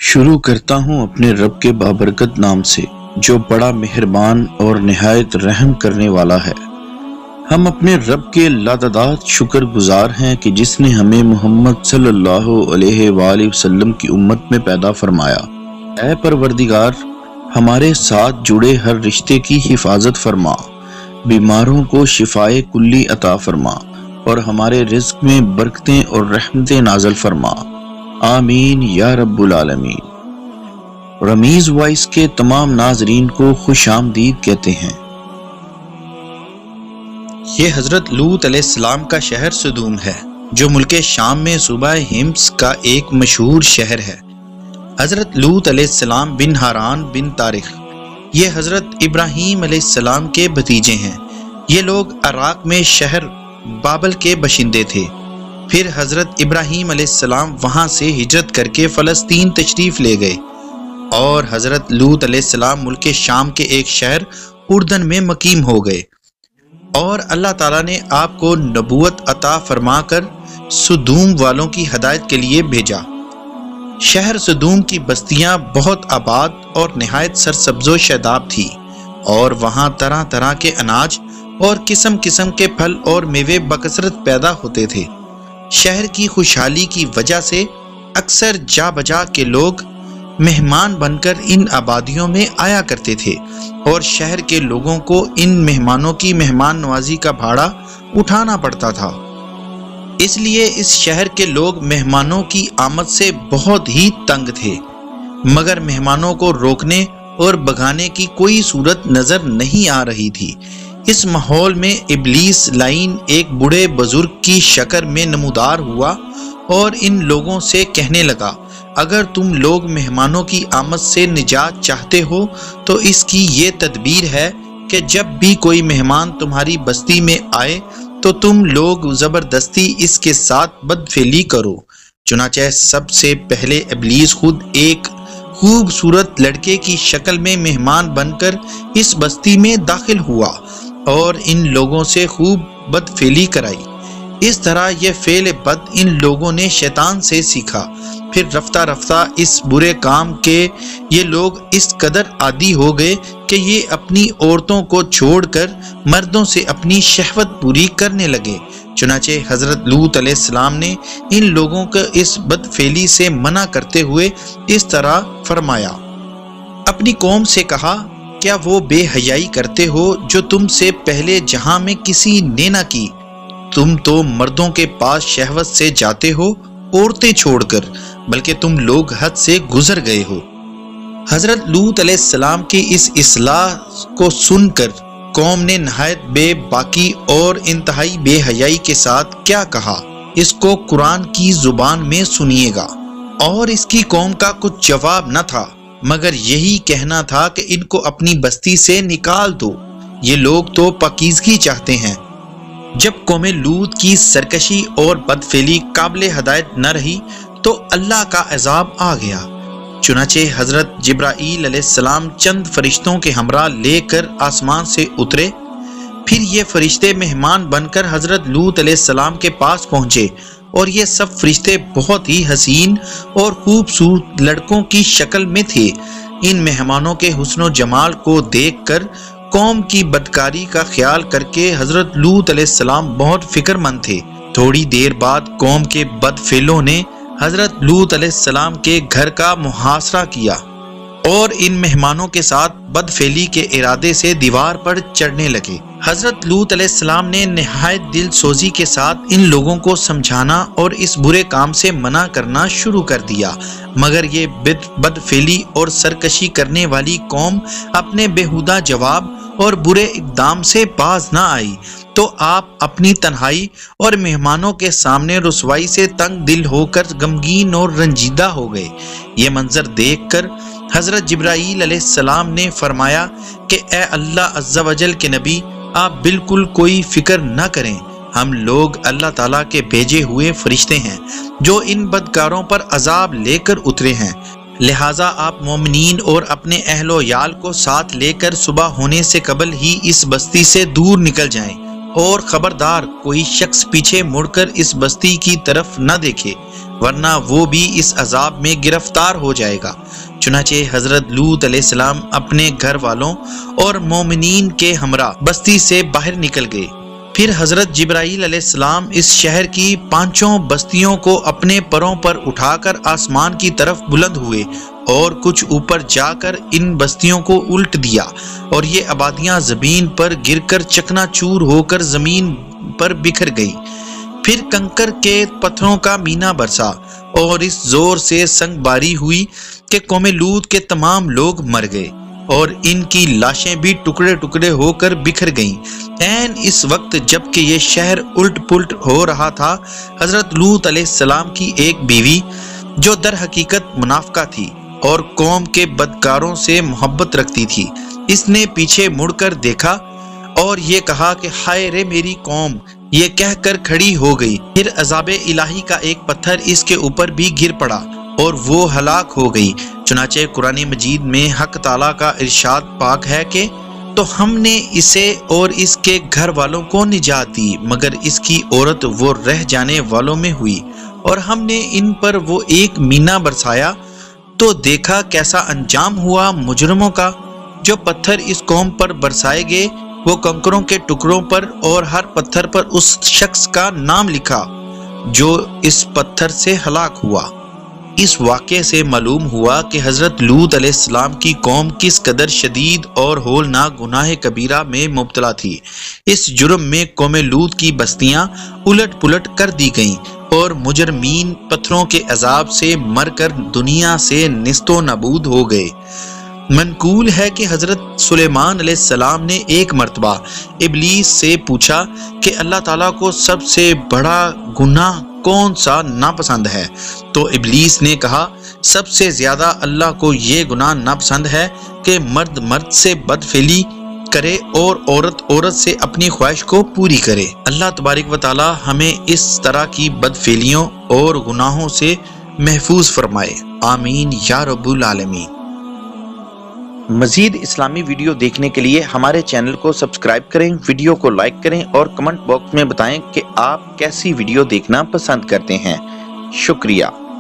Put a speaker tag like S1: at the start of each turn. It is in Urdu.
S1: شروع کرتا ہوں اپنے رب کے بابرکت نام سے جو بڑا مہربان اور نہایت رحم کرنے والا ہے۔ ہم اپنے رب کے لاتعداد شکر گزار ہیں کہ جس نے ہمیں محمد صلی اللہ علیہ وآلہ وسلم کی امت میں پیدا فرمایا۔ اے پروردگار، ہمارے ساتھ جڑے ہر رشتے کی حفاظت فرما، بیماروں کو شفائے کلی عطا فرما اور ہمارے رزق میں برکتیں اور رحمتیں نازل فرما، آمین یا رب العالمین۔ رمیز وائس کے تمام ناظرین کو خوش آمدید کہتے ہیں۔
S2: یہ حضرت لوط علیہ السلام کا شہر سدوم ہے جو ملک شام میں صوبہ حمص کا ایک مشہور شہر ہے۔ حضرت لوط علیہ السلام بن ہاران بن طارق یہ حضرت ابراہیم علیہ السلام کے بھتیجے ہیں۔ یہ لوگ عراق میں شہر بابل کے باشندے تھے۔ پھر حضرت ابراہیم علیہ السلام وہاں سے ہجرت کر کے فلسطین تشریف لے گئے اور حضرت لوط علیہ السلام ملک شام کے ایک شہر اردن میں مقیم ہو گئے، اور اللہ تعالیٰ نے آپ کو نبوت عطا فرما کر سدوم والوں کی ہدایت کے لیے بھیجا۔ شہر سدوم کی بستیاں بہت آباد اور نہایت سرسبز و شاداب تھی، اور وہاں طرح طرح کے اناج اور قسم قسم کے پھل اور میوے بکثرت پیدا ہوتے تھے۔ شہر کی خوشحالی کی وجہ سے اکثر جا بجا کے لوگ مہمان بن کر ان آبادیوں میں آیا کرتے تھے، اور شہر کے لوگوں کو ان مہمانوں کی مہمان نوازی کا بھاڑا اٹھانا پڑتا تھا۔ اس لیے اس شہر کے لوگ مہمانوں کی آمد سے بہت ہی تنگ تھے، مگر مہمانوں کو روکنے اور بھگانے کی کوئی صورت نظر نہیں آ رہی تھی۔ اس ماحول میں ابلیس لعین ایک بوڑھے بزرگ کی شکل میں نمودار ہوا اور ان لوگوں سے کہنے لگا، اگر تم لوگ مہمانوں کی آمد سے نجات چاہتے ہو تو اس کی یہ تدبیر ہے کہ جب بھی کوئی مہمان تمہاری بستی میں آئے تو تم لوگ زبردستی اس کے ساتھ بدفعلی کرو۔ چنانچہ سب سے پہلے ابلیس خود ایک خوبصورت لڑکے کی شکل میں مہمان بن کر اس بستی میں داخل ہوا اور ان لوگوں سے خوب بدفعلی کرائی۔ اس طرح یہ فعل بد ان لوگوں نے شیطان سے سیکھا۔ پھر رفتہ رفتہ اس برے کام کے یہ لوگ اس قدر عادی ہو گئے کہ یہ اپنی عورتوں کو چھوڑ کر مردوں سے اپنی شہوت پوری کرنے لگے۔ چنانچہ حضرت لوط علیہ السلام نے ان لوگوں کو اس بدفعلی سے منع کرتے ہوئے اس طرح فرمایا، اپنی قوم سے کہا، کیا وہ بے حیائی کرتے ہو جو تم سے پہلے جہاں میں کسی نے نہ کی؟ تم تو مردوں کے پاس شہوت سے جاتے ہو عورتیں چھوڑ کر، بلکہ تم لوگ حد سے گزر گئے ہو۔ حضرت لوط علیہ السلام کی اس اصلاح کو سن کر قوم نے نہایت بے باکی اور انتہائی بے حیائی کے ساتھ کیا کہا، اس کو قرآن کی زبان میں سنیے گا۔ اور اس کی قوم کا کچھ جواب نہ تھا مگر یہی کہنا تھا کہ ان کو اپنی بستی سے نکال دو، یہ لوگ تو پاکیزگی چاہتے ہیں۔ جب قوم لوط کی سرکشی اور بدفعلی قابل ہدایت نہ رہی تو اللہ کا عذاب آ گیا۔ چنانچہ حضرت جبرائیل علیہ السلام چند فرشتوں کے ہمراہ لے کر آسمان سے اترے۔ پھر یہ فرشتے مہمان بن کر حضرت لوط علیہ السلام کے پاس پہنچے، اور یہ سب فرشتے بہت ہی حسین اور خوبصورت لڑکوں کی شکل میں تھے۔ ان مہمانوں کے حسن و جمال کو دیکھ کر قوم کی بدکاری کا خیال کر کے حضرت لوط علیہ السلام بہت فکر مند تھے۔ تھوڑی دیر بعد قوم کے بدفعلوں نے حضرت لوط علیہ السلام کے گھر کا محاصرہ کیا اور ان مہمانوں کے ساتھ بدفعلی کے ارادے سے دیوار پر چڑھنے لگے۔ حضرت لوط علیہ السلام نے نہایت دل سوزی کے ساتھ ان لوگوں کو سمجھانا اور اس برے کام سے منع کرنا شروع کر دیا، مگر یہ بدفعلی اور سرکشی کرنے والی قوم اپنے بیہودہ جواب اور برے اقدام سے باز نہ آئی، تو آپ اپنی تنہائی اور مہمانوں کے سامنے رسوائی سے تنگ دل ہو کر غمگین اور رنجیدہ ہو گئے۔ یہ منظر دیکھ کر حضرت جبرائیل علیہ السلام نے فرمایا کہ اے اللہ عز و جل کے نبی، آپ بالکل کوئی فکر نہ کریں، ہم لوگ اللہ تعالیٰ کے بھیجے ہوئے فرشتے ہیں جو ان بدکاروں پر عذاب لے کر اترے ہیں، لہٰذا آپ مومنین اور اپنے اہل و عیال کو ساتھ لے کر صبح ہونے سے قبل ہی اس بستی سے دور نکل جائیں، اور خبردار کوئی شخص پیچھے مڑ کر اس بستی کی طرف نہ دیکھے ورنہ وہ بھی اس عذاب میں گرفتار ہو جائے گا۔ چنانچہ حضرت لوط علیہ السلام اپنے گھر والوں اور مومنین کے ہمراہ بستی سے باہر نکل گئے۔ پھر حضرت جبرائیل علیہ السلام اس شہر کی 5 بستیوں کو اپنے پروں پر اٹھا کر آسمان کی طرف بلند ہوئے اور کچھ اوپر جا کر ان بستیوں کو الٹ دیا، اور یہ آبادیاں زمین پر گر کر چکنا چور ہو کر زمین پر بکھر گئی۔ پھر کنکر کے پتھروں کا مینا برسا اور اس زور سے سنگ باری ہوئی کہ قوم لوط کے تمام لوگ مر گئے اور ان کی لاشیں بھی ٹکڑے ٹکڑے ہو کر بکھر گئیں۔ عین اس وقت جب کہ یہ شہر الٹ پلٹ ہو رہا تھا، حضرت لوط علیہ السلام کی ایک بیوی جو در حقیقت منافقہ تھی اور قوم کے بدکاروں سے محبت رکھتی تھی، اس نے پیچھے مڑ کر دیکھا اور یہ کہا کہ ہائے رے میری قوم، یہ کہہ کر کھڑی ہو گئی۔ پھر عذاب الہی کا ایک پتھر اس کے اوپر بھی گر پڑا اور وہ ہلاک ہو گئی۔ چنانچہ قرآن مجید میں حق تعالیٰ کا ارشاد پاک ہے کہ تو ہم نے اسے اور اس کے گھر والوں کو نجات دی، مگر اس کی عورت وہ رہ جانے والوں میں ہوئی، اور ہم نے ان پر وہ ایک مینا برسایا تو دیکھا کیسا انجام ہوا مجرموں کا۔ جو پتھر اس قوم پر برسائے گئے وہ کنکروں کے ٹکڑوں پر اور ہر پتھر پر اس شخص کا نام لکھا جو اس پتھر سے ہلاک ہوا۔ اس واقعے سے معلوم ہوا کہ حضرت لوط علیہ السلام کی قوم کس قدر شدید اور ہولناک گناہ کبیرہ میں مبتلا تھی۔ اس جرم میں قوم لوط کی بستیاں الٹ پلٹ کر دی گئیں اور مجرمین پتھروں کے عذاب سے مر کر دنیا سے نیست و نابود ہو گئے۔ منقول ہے کہ حضرت سلیمان علیہ السلام نے ایک مرتبہ ابلیس سے پوچھا کہ اللہ تعالیٰ کو سب سے بڑا گناہ کون سا ناپسند ہے؟ تو ابلیس نے کہا سب سے زیادہ اللہ کو یہ گناہ ناپسند ہے کہ مرد مرد سے بدفعلی کرے اور عورت عورت سے اپنی خواہش کو پوری کرے۔ اللہ تبارک و تعالی ہمیں اس طرح کی بدفعلیوں اور گناہوں سے محفوظ فرمائے، آمین یا رب العالمین۔
S1: مزید اسلامی ویڈیو دیکھنے کے لیے ہمارے چینل کو سبسکرائب کریں، ویڈیو کو لائک کریں اور کمنٹ باکس میں بتائیں کہ آپ کیسی ویڈیو دیکھنا پسند کرتے ہیں۔ شکریہ۔